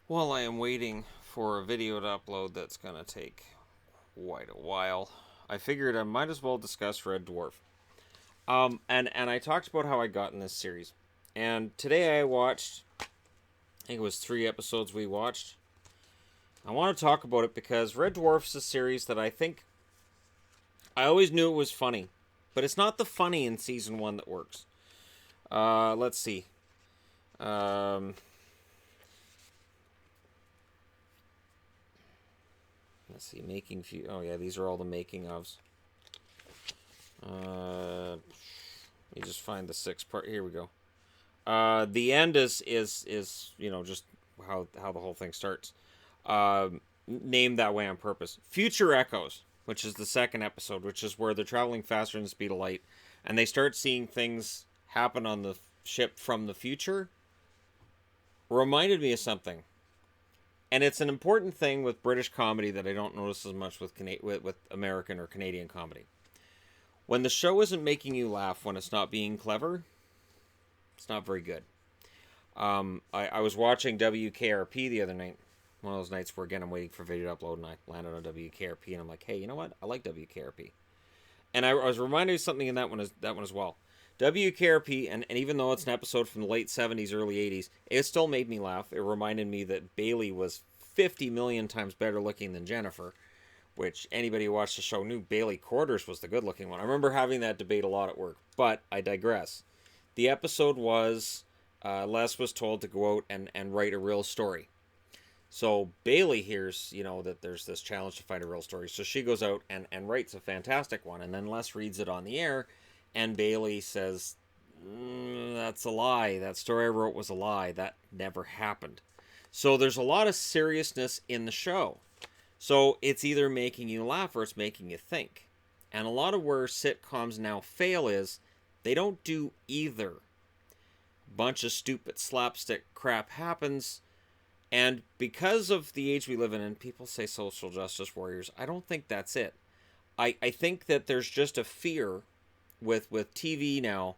Well, I am waiting for a video to upload that's going to take quite a while. I figured I might as well discuss Red Dwarf. And I talked about how I got in this series. And today I watched, I think it was 3 episodes we watched. I want to talk about it because Red Dwarf's a series that I think I always knew it was funny, but it's not the funny in season 1 that works. Let's see. Um, let's see. Making few. Oh yeah, these are all the making ofs. Let me just find the sixth part. Here we go. The end is just how the whole thing starts. Named that way on purpose. Future Echoes, which is the second episode, which is where they're traveling faster than the speed of light, and they start seeing things happen on the ship from the future. Reminded me of something, and it's an important thing with British comedy that I don't notice as much with American or Canadian comedy. When the show isn't making you laugh, when it's not being clever, it's not very good. I was watching WKRP the other night. One of those nights where, again, I'm waiting for video to upload, and I landed on WKRP, and I'm like, hey, you know what? I like WKRP. And I was reminded of something in that one as well. WKRP, and even though it's an episode from the late 70s, early 80s, it still made me laugh. It reminded me that Bailey was 50 million times better looking than Jennifer, which anybody who watched the show knew Bailey Quarters was the good looking one. I remember having that debate a lot at work, but I digress. The episode was Les was told to go out and write a real story. So Bailey hears, that there's this challenge to find a real story. So she goes out and writes a fantastic one. And then Les reads it on the air. And Bailey says, that's a lie. That story I wrote was a lie. That never happened. So there's a lot of seriousness in the show. So it's either making you laugh or it's making you think. And a lot of where sitcoms now fail is they don't do either. Bunch of stupid slapstick crap happens. And because of the age we live in, and people say social justice warriors, I don't think that's it. I think that there's just a fear with TV now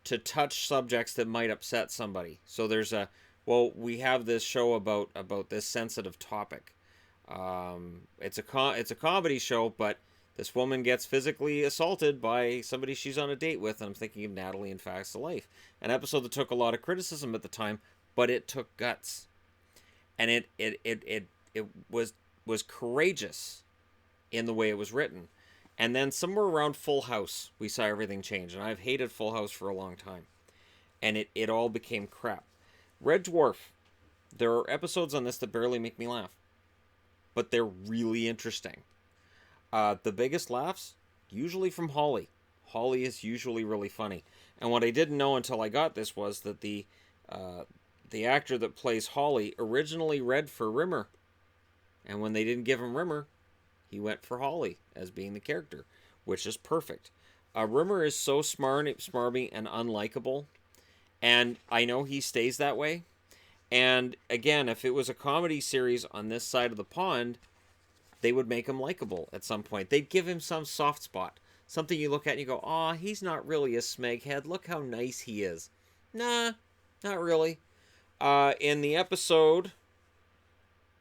to touch subjects that might upset somebody. So we have this show about this sensitive topic. It's a comedy show, but this woman gets physically assaulted by somebody she's on a date with, and I'm thinking of Natalie in Facts of Life, an episode that took a lot of criticism at the time, but it took guts, and it was courageous in the way it was written. And then somewhere around Full House, we saw everything change, and I've hated Full House for a long time, and it all became crap. Red Dwarf, there are episodes on this that barely make me laugh, but they're really interesting. The biggest laughs, usually from Holly. Holly is usually really funny. And what I didn't know until I got this was that the actor that plays Holly originally read for Rimmer. And when they didn't give him Rimmer, he went for Holly as being the character, which is perfect. Rimmer is so smarmy, and unlikable. And I know he stays that way. And again, if it was a comedy series on this side of the pond, they would make him likable at some point. They'd give him some soft spot. Something you look at and you go, aw, he's not really a smeghead. Look how nice he is. Nah, not really. In the episode,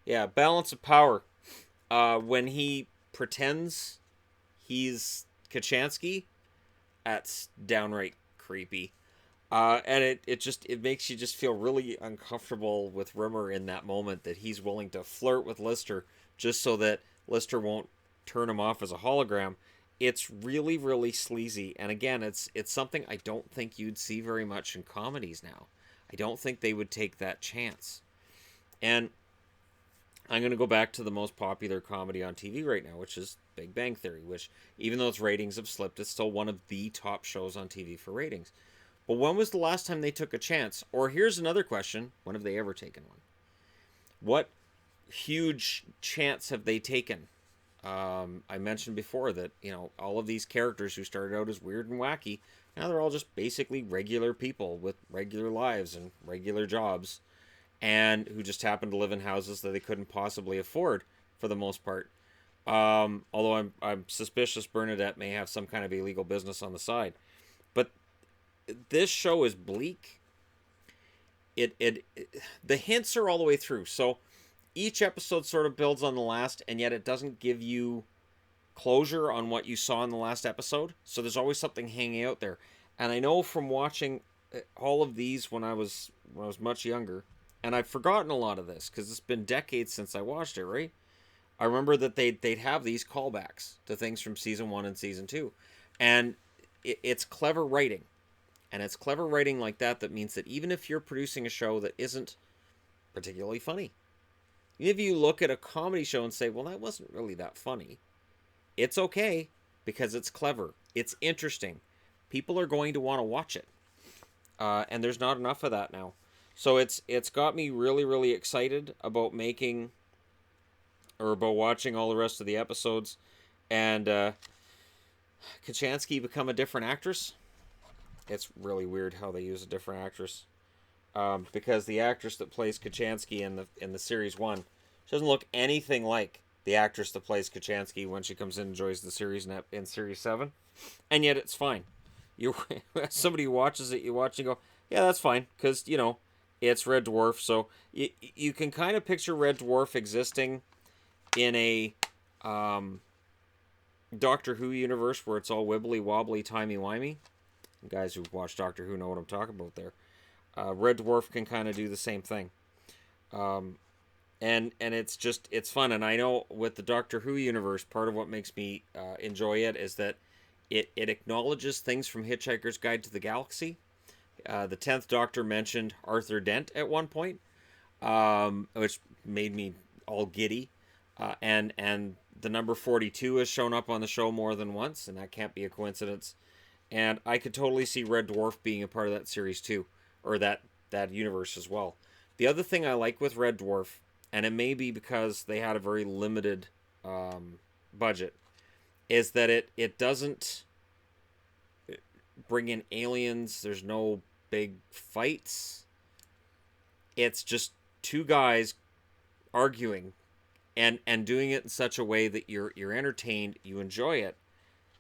Balance of Power, when he pretends he's Kachansky, that's downright creepy. And it makes you just feel really uncomfortable with Rimmer in that moment, that he's willing to flirt with Lister just so that Lister won't turn him off as a hologram. It's really, really sleazy. And again, it's something I don't think you'd see very much in comedies now. I don't think they would take that chance. And I'm going to go back to the most popular comedy on TV right now, which is Big Bang Theory, which, even though its ratings have slipped, it's still one of the top shows on TV for ratings. But when was the last time they took a chance? Or here's another question. When have they ever taken one? What huge chance have they taken? I mentioned before that, all of these characters who started out as weird and wacky, now they're all just basically regular people with regular lives and regular jobs, and who just happen to live in houses that they couldn't possibly afford for the most part. Although I'm suspicious Bernadette may have some kind of illegal business on the side. But this show is bleak. the hints are all the way through. So each episode sort of builds on the last, and yet it doesn't give you closure on what you saw in the last episode. So there's always something hanging out there. And I know from watching all of these when I was much younger, and I've forgotten a lot of this because it's been decades since I watched it. Right? I remember that they'd have these callbacks to things from season 1 and season 2, and it's clever writing, and it's clever writing like that that means that even if you're producing a show that isn't particularly funny, even if you look at a comedy show and say, well, that wasn't really that funny, it's okay because it's clever, it's interesting, people are going to want to watch it, and there's not enough of that now. So it's got me really, really excited about making, or about watching all the rest of the episodes, and Kachansky become a different actress. It's really weird how they use a different actress, because the actress that plays Kachansky in the series 1, she doesn't look anything like the actress that plays Kachansky when she comes in and joins the series in series 7, and yet it's fine. You somebody who watches it, you watch and go, yeah, that's fine, because it's Red Dwarf, so you can kind of picture Red Dwarf existing in a Doctor Who universe where it's all wibbly wobbly, timey wimey. You guys who watch Doctor Who know what I'm talking about there. Red Dwarf can kind of do the same thing, and it's fun. And I know with the Doctor Who universe, part of what makes me enjoy it is that it acknowledges things from Hitchhiker's Guide to the Galaxy. The 10th Doctor mentioned Arthur Dent at one point, which made me all giddy. And the number 42 has shown up on the show more than once, and that can't be a coincidence. And I could totally see Red Dwarf being a part of that series too, or that universe as well. The other thing I like with Red Dwarf, and it may be because they had a very limited budget, is that it doesn't bring in aliens. There's no big fights. It's just two guys arguing and doing it in such a way that you're entertained, you enjoy it,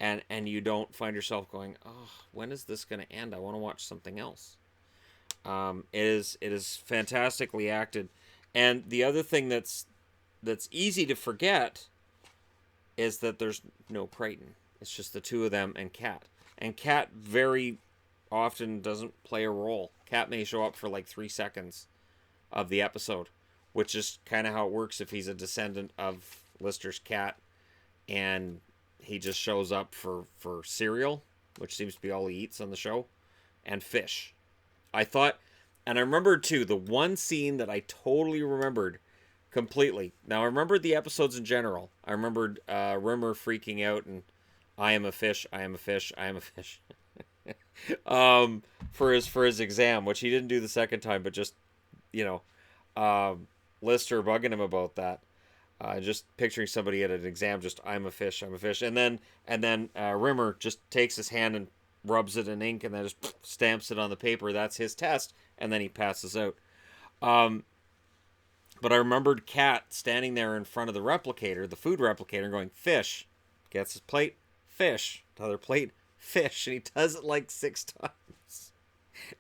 and you don't find yourself going, oh, when is this going to end? I want to watch something else. It is fantastically acted. And the other thing that's easy to forget is that there's no Crichton. It's just the two of them and Kat. And Kat very often doesn't play a role. Kat may show up for like 3 seconds of the episode, which is kind of how it works if he's a descendant of Lister's cat and he just shows up for cereal, which seems to be all he eats on the show, and fish. I thought, and I remembered too, the one scene that I totally remembered completely. Now, I remembered the episodes in general. I remembered Rimmer freaking out and I am a fish, I am a fish, I am a fish. For his exam, which he didn't do the second time, but just, Lister bugging him about that. Just picturing somebody at an exam, just I'm a fish, and then Rimmer just takes his hand and rubs it in ink and then just stamps it on the paper. That's his test, and then he passes out. But I remembered Kat standing there in front of the replicator, the food replicator, going, fish. Gets his plate, fish. Another plate, fish. And he does it like 6 times.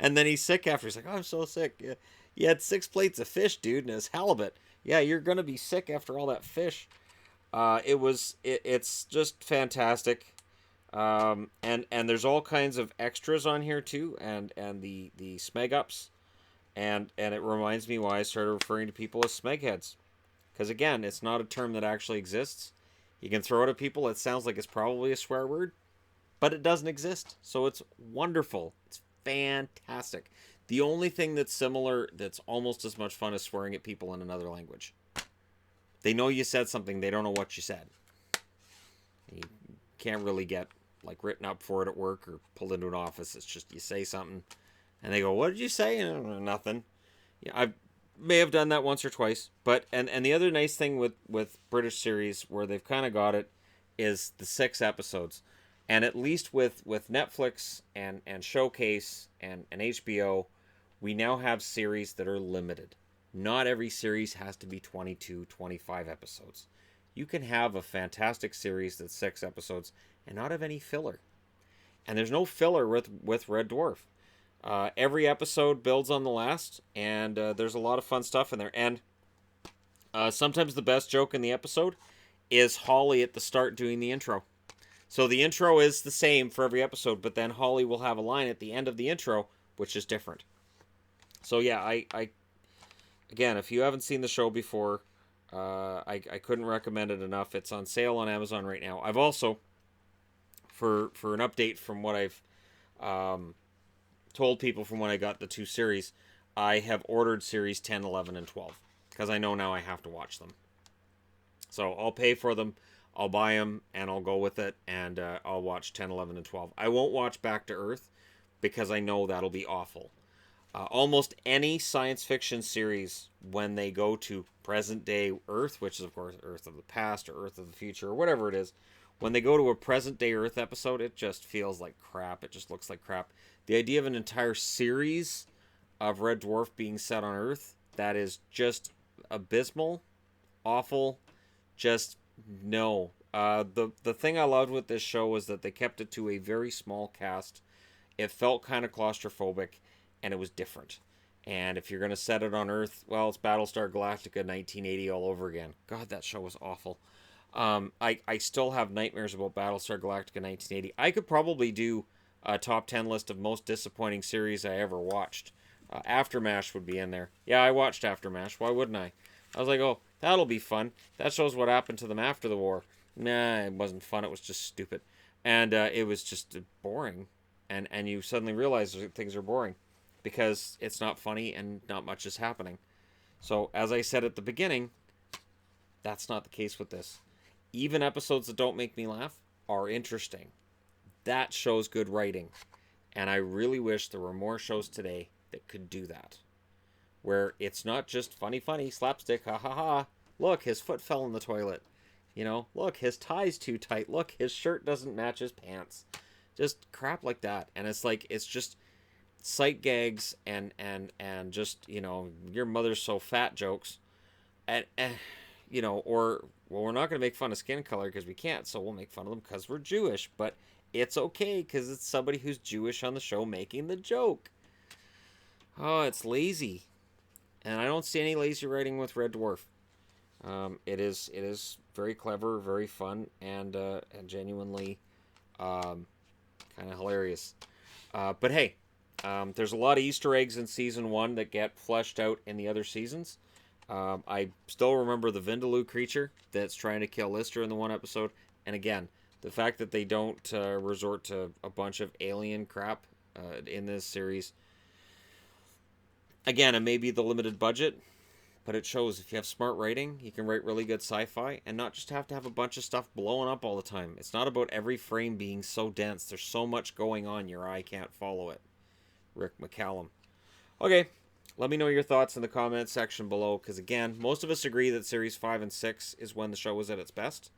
And then he's sick after. He's like, oh, I'm so sick. Yeah. You had 6 plates of fish, dude, and it's halibut. Yeah, you're going to be sick after all that fish. It's just fantastic. And there's all kinds of extras on here, too, and the smeg ups. And it reminds me why I started referring to people as smegheads. Because, again, it's not a term that actually exists. You can throw it at people. It sounds like it's probably a swear word. But it doesn't exist. So it's wonderful. It's fantastic. The only thing that's similar, that's almost as much fun, is swearing at people in another language. They know you said something. They don't know what you said. You can't really get written up for it at work or pulled into an office. It's just you say something. And they go, what did you say? Nothing. Yeah, I may have done that once or twice. But and the other nice thing with British series where they've kind of got it is the 6 episodes. And at least with Netflix and Showcase and HBO, we now have series that are limited. Not every series has to be 22, 25 episodes. You can have a fantastic series that's 6 episodes and not have any filler. And there's no filler with Red Dwarf. Every episode builds on the last, and there's a lot of fun stuff in there. And sometimes the best joke in the episode is Holly at the start doing the intro. So the intro is the same for every episode, but then Holly will have a line at the end of the intro, which is different. So yeah, I again, if you haven't seen the show before, I couldn't recommend it enough. It's on sale on Amazon right now. I've also, for an update from what I've told people from when I got the 2 series, I have ordered series 10, 11, and 12 because I know now I have to watch them. So I'll pay for them, I'll buy them, and I'll go with it, and I'll watch 10, 11, and 12. I won't watch Back to Earth because I know that'll be awful. Almost any science fiction series, when they go to present day Earth, which is of course Earth of the past or Earth of the future or whatever it is, when they go to a present day Earth episode, it just feels like crap. It just looks like crap. The idea of an entire series of Red Dwarf being set on Earth, that is just abysmal, awful, just no. The thing I loved with this show was that they kept it to a very small cast. It felt kind of claustrophobic, and it was different. And if you're going to set it on Earth, well, it's Battlestar Galactica 1980 all over again. God, that show was awful. I still have nightmares about Battlestar Galactica 1980. I could probably do a top 10 list of most disappointing series I ever watched. Aftermath would be in there. Yeah, I watched Aftermath. Why wouldn't I? I was like, oh, that'll be fun. That shows what happened to them after the war. Nah, it wasn't fun. It was just stupid. And it was just boring. And you suddenly realize that things are boring because it's not funny and not much is happening. So, as I said at the beginning, that's not the case with this. Even episodes that don't make me laugh are interesting. That shows good writing. And I really wish there were more shows today that could do that. Where it's not just funny, slapstick, ha ha ha. Look, his foot fell in the toilet. You know, look, his tie's too tight. Look, his shirt doesn't match his pants. Just crap like that. And it's like, it's just sight gags and just, you know, your mother's so fat jokes. And you know, or, well, we're not going to make fun of skin color because we can't, so we'll make fun of them because we're Jewish. But it's okay because it's somebody who's Jewish on the show making the joke. Oh, it's lazy. And I don't see any lazy writing with Red Dwarf. It is very clever, very fun, and genuinely kind of hilarious. But hey, there's a lot of Easter eggs in season 1 that get fleshed out in the other seasons. I still remember the Vindaloo creature that's trying to kill Lister in the one episode. And again, the fact that they don't resort to a bunch of alien crap in this series. Again, it may be the limited budget, but it shows if you have smart writing, you can write really good sci-fi and not just have to have a bunch of stuff blowing up all the time. It's not about every frame being so dense. There's so much going on, your eye can't follow it. Rick McCallum. Okay, let me know your thoughts in the comments section below, because again, most of us agree that Series 5 and 6 is when the show was at its best.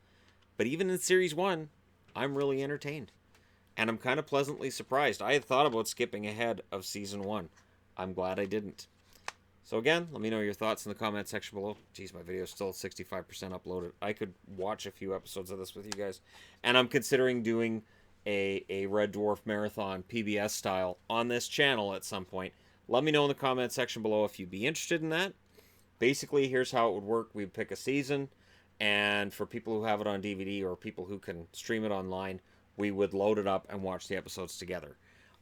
But even in Series 1, I'm really entertained. And I'm kind of pleasantly surprised. I had thought about skipping ahead of Season 1. I'm glad I didn't. So again, let me know your thoughts in the comment section below. Jeez, my video is still 65% uploaded. I could watch a few episodes of this with you guys. And I'm considering doing a Red Dwarf marathon, PBS style, on this channel at some point. Let me know in the comment section below if you'd be interested in that. Basically, here's how it would work. We'd pick a season, and for people who have it on DVD or people who can stream it online, we would load it up and watch the episodes together.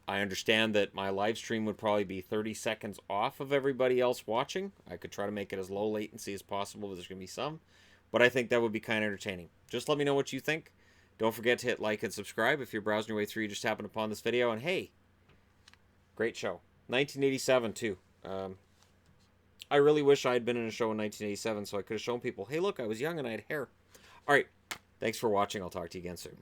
I understand that my live stream would probably be 30 seconds off of everybody else watching. I could try to make it as low latency as possible, but there's going to be some. But I think that would be kind of entertaining. Just let me know what you think. Don't forget to hit like and subscribe if you're browsing your way through, you just happened upon this video. And hey, great show. 1987 too. I really wish I had been in a show in 1987 so I could have shown people, hey look, I was young and I had hair. Alright, thanks for watching. I'll talk to you again soon.